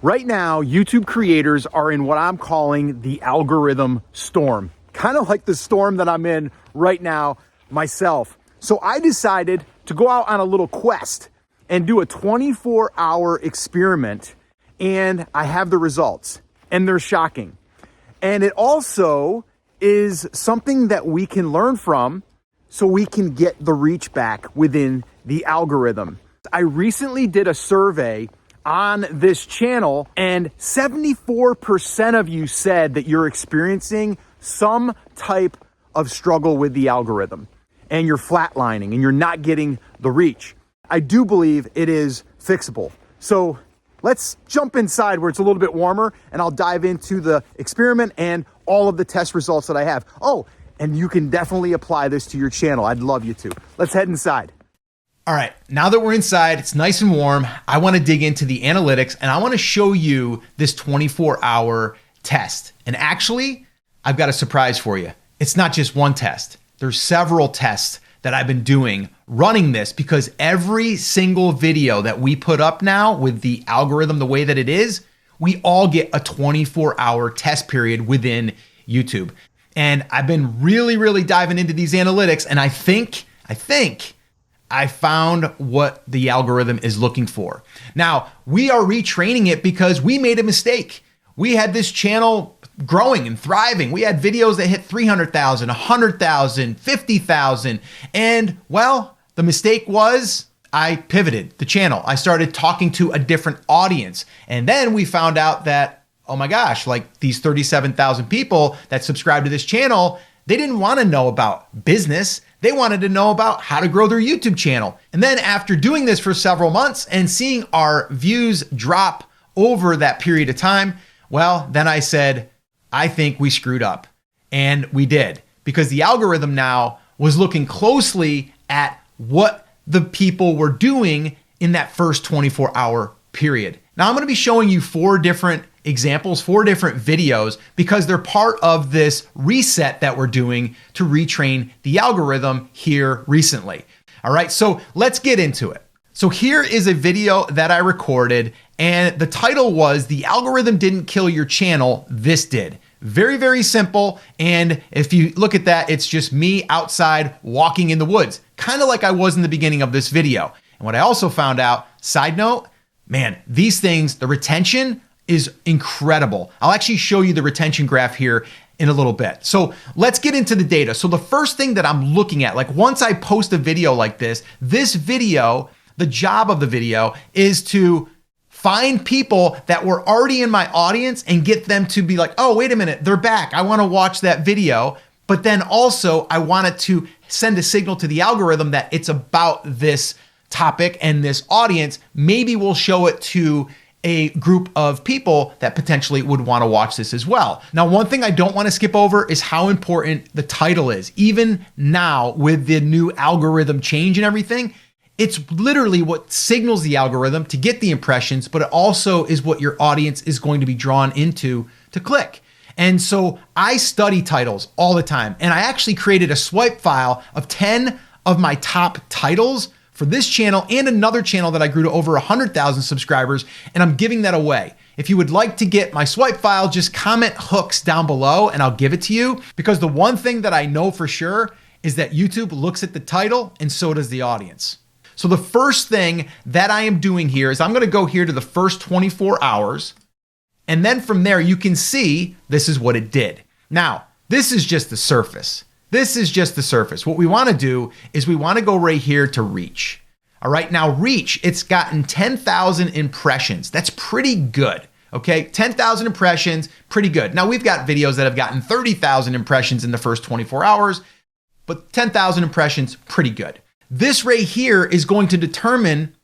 Right now, YouTube creators are in what I'm calling the algorithm storm, kind of like the storm that I'm in right now myself. So I decided to go out on a little quest and do a 24-hour experiment, and I have the results, and they're shocking. And it also is something that we can learn from so we can get the reach back within the algorithm. I recently did a survey on this channel, and 74% of you said that you're experiencing some type of struggle with the algorithm and you're flatlining and you're not getting the reach. I do believe it is fixable. So let's jump inside where it's a little bit warmer, and I'll dive into the experiment and all of the test results that I have. Oh, and you can definitely apply this to your channel. I'd love you to. Let's head inside. All right, now that we're inside, it's nice and warm. I want to dig into the analytics, and I want to show you this 24-hour test. And actually, I've got a surprise for you. It's not just one test. There's several tests that I've been doing running this, because every single video that we put up now with the algorithm the way that it is, we all get a 24-hour test period within YouTube. And I've been really diving into these analytics, and I think I found what the algorithm is looking for. Now, we are retraining it because we made a mistake. We had this channel growing and thriving. We had videos that hit 300,000, 100,000, 50,000. And well, the mistake was I pivoted the channel. I started talking to a different audience. And then we found out that, oh my gosh, like these 37,000 people that subscribe to this channel, they didn't want to know about business. They wanted to know about how to grow their YouTube channel. And then after doing this for several months and seeing our views drop over that period of time, well, then I said, I think we screwed up. And we did, because the algorithm now was looking closely at what the people were doing in that first 24-hour period. Now I'm going to be showing you 4 different examples, 4 different videos, because they're part of this reset that we're doing to retrain the algorithm here recently. All right, so let's get into it. So here is a video that I recorded, and the title was "The Algorithm Didn't Kill Your Channel, This Did." Very simple. And if you look at that, it's just me outside walking in the woods, kind of like I was in the beginning of this video. And what I also found out, side note, man, these things, the retention is incredible. I'll actually show you the retention graph here in a little bit. So let's get into the data. So the first thing that I'm looking at, like once I post a video like this video, the job of the video is to find people that were already in my audience and get them to be like, oh, wait a minute, they're back. I want to watch that video. But then also I wanted to send a signal to the algorithm that it's about this topic and this audience. Maybe we'll show it to a group of people that potentially would want to watch this as well. Now, one thing I don't want to skip over is how important the title is. Even now with the new algorithm change and everything, it's literally what signals the algorithm to get the impressions, but it also is what your audience is going to be drawn into to click. And so I study titles all the time. And I actually created a swipe file of 10 of my top titles for this channel and another channel that I grew to over 100,000 subscribers, and I'm giving that away. If you would like to get my swipe file, just comment hooks down below and I'll give it to you, because the one thing that I know for sure is that YouTube looks at the title and so does the audience. So the first thing that I am doing here is I'm going to go here to the first 24 hours, and then from there you can see this is what it did. Now, this is just the surface. This is just the surface. What we want to do is we want to go right here to reach. All right, now reach, it's gotten 10,000 impressions. That's pretty good, okay? 10,000 impressions, pretty good. Now we've got videos that have gotten 30,000 impressions in the first 24 hours, but 10,000 impressions, pretty good. This right here is going to determine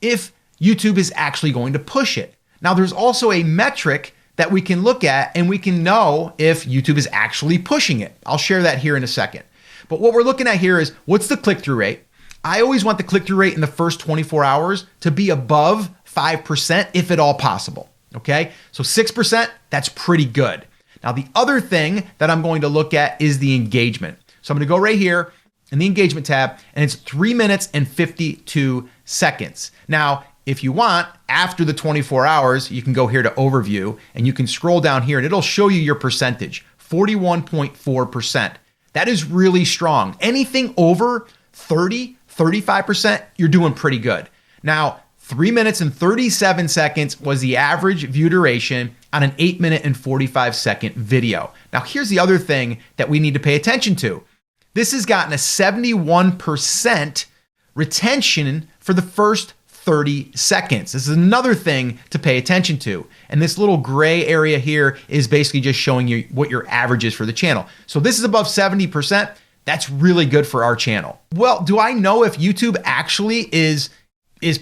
if YouTube is actually going to push it. Now there's also a metric that we can look at and we can know if YouTube is actually pushing it. I'll share that here in a second. But what we're looking at here is, what's the click-through rate? I always want the click-through rate in the first 24 hours to be above 5% if at all possible, okay? So 6%, that's pretty good. Now the other thing that I'm going to look at is the engagement. So I'm gonna go right here in the engagement tab, and it's 3 minutes and 52 seconds. Now, If you want, after the 24 hours, you can go here to overview and you can scroll down here and it'll show you your percentage, 41.4%. That is really strong. Anything over 30, 35%, you're doing pretty good. Now, 3 minutes and 37 seconds was the average view duration on an 8 minute and 45 second video. Now, here's the other thing that we need to pay attention to. This has gotten a 71% retention for the first 30 seconds. This is another thing to pay attention to. And this little gray area here is basically just showing you what your average is for the channel. So this is above 70%. That's really good for our channel. Well, do I know if YouTube actually is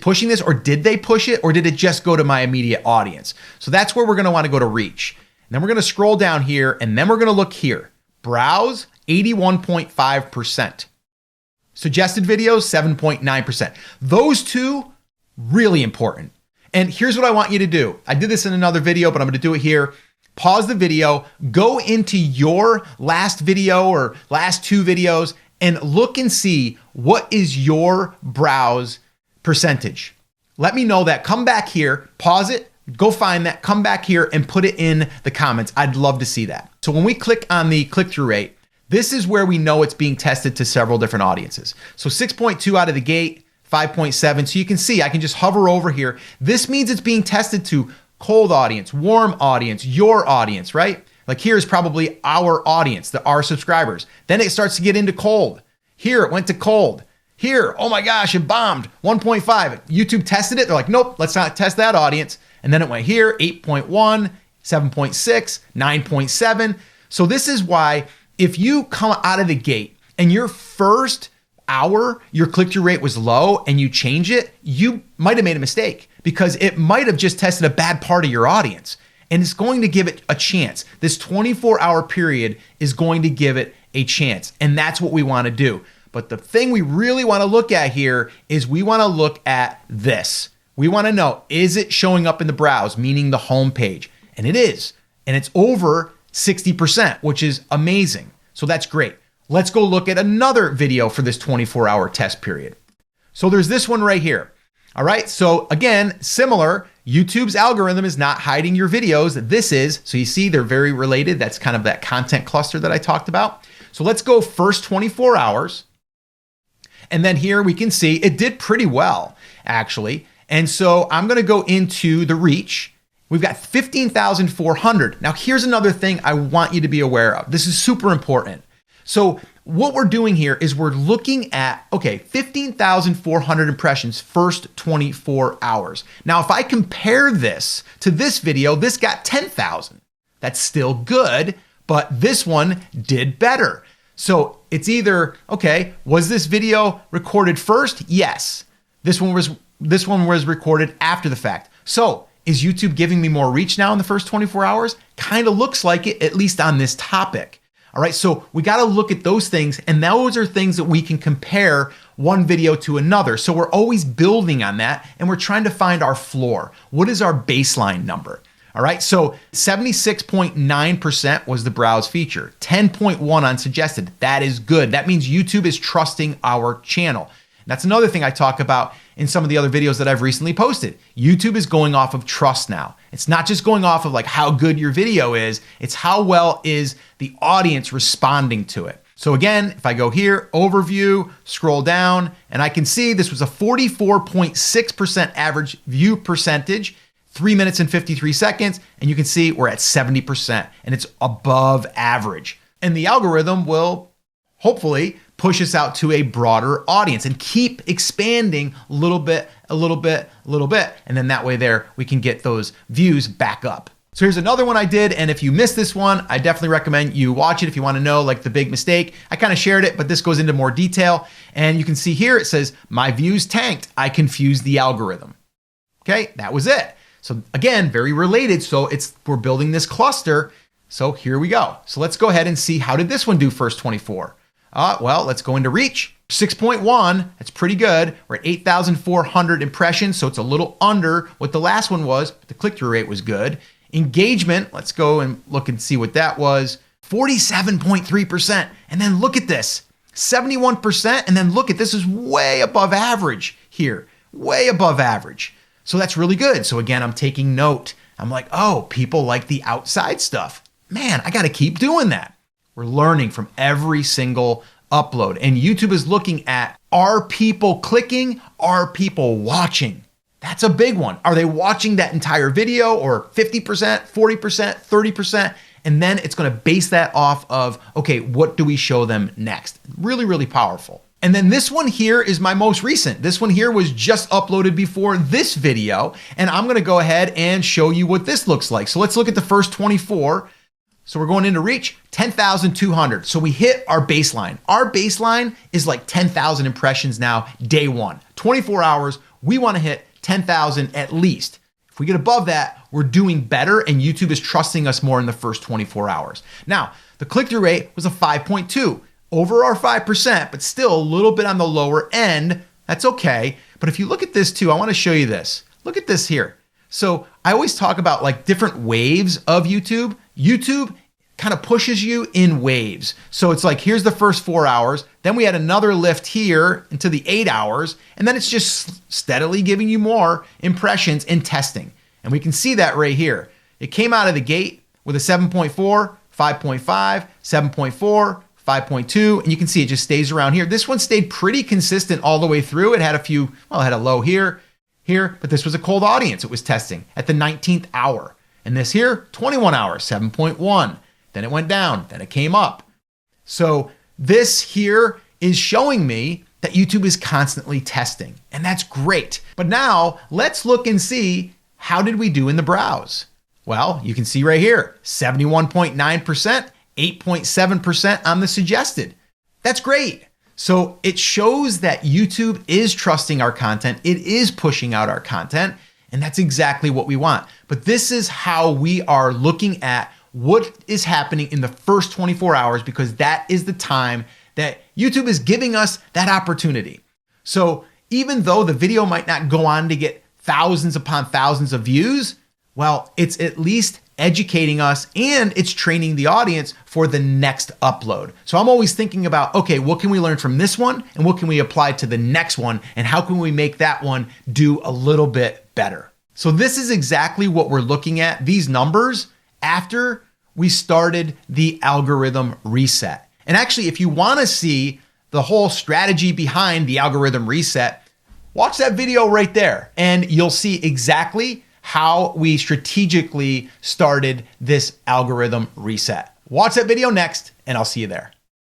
pushing this, or did they push it, or did it just go to my immediate audience? So that's where we're going to want to go to reach. And then we're going to scroll down here, and then we're going to look here. Browse, 81.5%. Suggested videos, 7.9%. Those two, really important. And here's what I want you to do. I did this in another video, but I'm going to do it here. Pause the video, go into your last video or last two videos, and look and see what is your browse percentage. Let me know that. Come back here, pause it, go find that, come back here and put it in the comments. I'd love to see that. So when we click on the click-through rate, this is where we know it's being tested to several different audiences. So 6.2 out of the gate, 5.7. So you can see, I can just hover over here. This means it's being tested to cold audience, warm audience, your audience, right? Like here is probably our audience, our subscribers. Then it starts to get into cold. Here it went to cold. Here, oh my gosh, it bombed, 1.5. YouTube tested it. They're like, nope, let's not test that audience. And then it went here, 8.1, 7.6, 9.7. So this is why if you come out of the gate and your first hour, your click-through rate was low and you change it, you might have made a mistake because it might have just tested a bad part of your audience. And it's going to give it a chance. This 24-hour period is going to give it a chance. And that's what we want to do. But the thing we really want to look at here is we want to look at this. We want to know, is it showing up in the browse, meaning the home page? And it is. And it's over 60%, which is amazing. So that's great. Let's go look at another video for this 24-hour test period. So there's this one right here. All right. So again, similar, YouTube's algorithm is not hiding your videos. This is, so you see they're very related. That's kind of that content cluster that I talked about. So let's go first 24 hours. And then here we can see it did pretty well, actually. And so I'm going to go into the reach. We've got 15,400. Now, here's another thing I want you to be aware of. This is super important. So what we're doing here is we're looking at, okay, 15,400 impressions first 24 hours. Now, if I compare this to this video, this got 10,000. That's still good, but this one did better. So it's either, okay, was this video recorded first? Yes. This one was recorded after the fact. So is YouTube giving me more reach now in the first 24 hours? Kind of looks like it, at least on this topic. All right, so we got to look at those things, and those are things that we can compare one video to another. So we're always building on that, and we're trying to find our floor. What is our baseline number? All right, so 76.9% was the browse feature, 10.1 on suggested. That is good. That means YouTube is trusting our channel. That's another thing I talk about in some of the other videos that I've recently posted. YouTube is going off of trust now. It's not just going off of like how good your video is, it's how well is the audience responding to it. So again, if I go here, overview, scroll down, and I can see this was a 44.6% average view percentage, 3 minutes and 53 seconds, and you can see we're at 70%, and it's above average. And the algorithm will hopefully push us out to a broader audience and keep expanding a little bit, and then that way there we can get those views back up. So here's another one I did, and if you missed this one, I definitely recommend you watch it if you want to know like the big mistake. I kind of shared it, but this goes into more detail, and you can see here it says, my views tanked, I confused the algorithm. Okay, that was it. So again, very related. So we're building this cluster. So here we go. So let's go ahead and see how did this one do first 24. Well, let's go into reach. 6.1, that's pretty good. We're at 8,400 impressions, so it's a little under what the last one was, but the click-through rate was good. Engagement, let's go and look and see what that was. 47.3%. And then look at this, 71%. And then look at this is way above average here, way above average. So that's really good. So again, I'm taking note. I'm like, oh, people like the outside stuff. Man, I got to keep doing that. We're learning from every single upload. And YouTube is looking at, are people clicking? Are people watching? That's a big one. Are they watching that entire video or 50%, 40%, 30%? And then it's going to base that off of, okay, what do we show them next? Really, really powerful. And then this one here is my most recent. This one here was just uploaded before this video. And I'm going to go ahead and show you what this looks like. So let's look at the first 24. So we're going into reach, 10,200. So we hit our baseline. Our baseline is like 10,000 impressions now, day one. 24 hours, we want to hit 10,000 at least. If we get above that, we're doing better and YouTube is trusting us more in the first 24 hours. Now, the click-through rate was a 5.2, over our 5%, but still a little bit on the lower end. That's okay. But if you look at this too, I want to show you this. Look at this here. So I always talk about like different waves of YouTube. YouTube kind of pushes you in waves. So it's like, here's the first 4 hours. Then we had another lift here into the 8 hours. And then it's just steadily giving you more impressions and testing. And we can see that right here. It came out of the gate with a 7.4, 5.5, 7.4, 5.2, and you can see it just stays around here. This one stayed pretty consistent all the way through. It had a few, well, it had a low here, but this was a cold audience it was testing at the 19th hour. And this here, 21 hours, 7.1. Then it went down, then it came up. So this here is showing me that YouTube is constantly testing, and that's great. But now let's look and see, how did we do in the browse? Well, you can see right here, 71.9%, 8.7% on the suggested. That's great. So it shows that YouTube is trusting our content. It is pushing out our content, and that's exactly what we want. But this is how we are looking at what is happening in the first 24 hours, because that is the time that YouTube is giving us that opportunity. So even though the video might not go on to get thousands upon thousands of views, well, it's at least educating us and it's training the audience for the next upload. So I'm always thinking about, okay, what can we learn from this one and what can we apply to the next one and how can we make that one do a little bit better? So this is exactly what we're looking at, these numbers, after we started the algorithm reset. And actually, if you want to see the whole strategy behind the algorithm reset, watch that video right there and you'll see exactly how we strategically started this algorithm reset. Watch that video next and I'll see you there.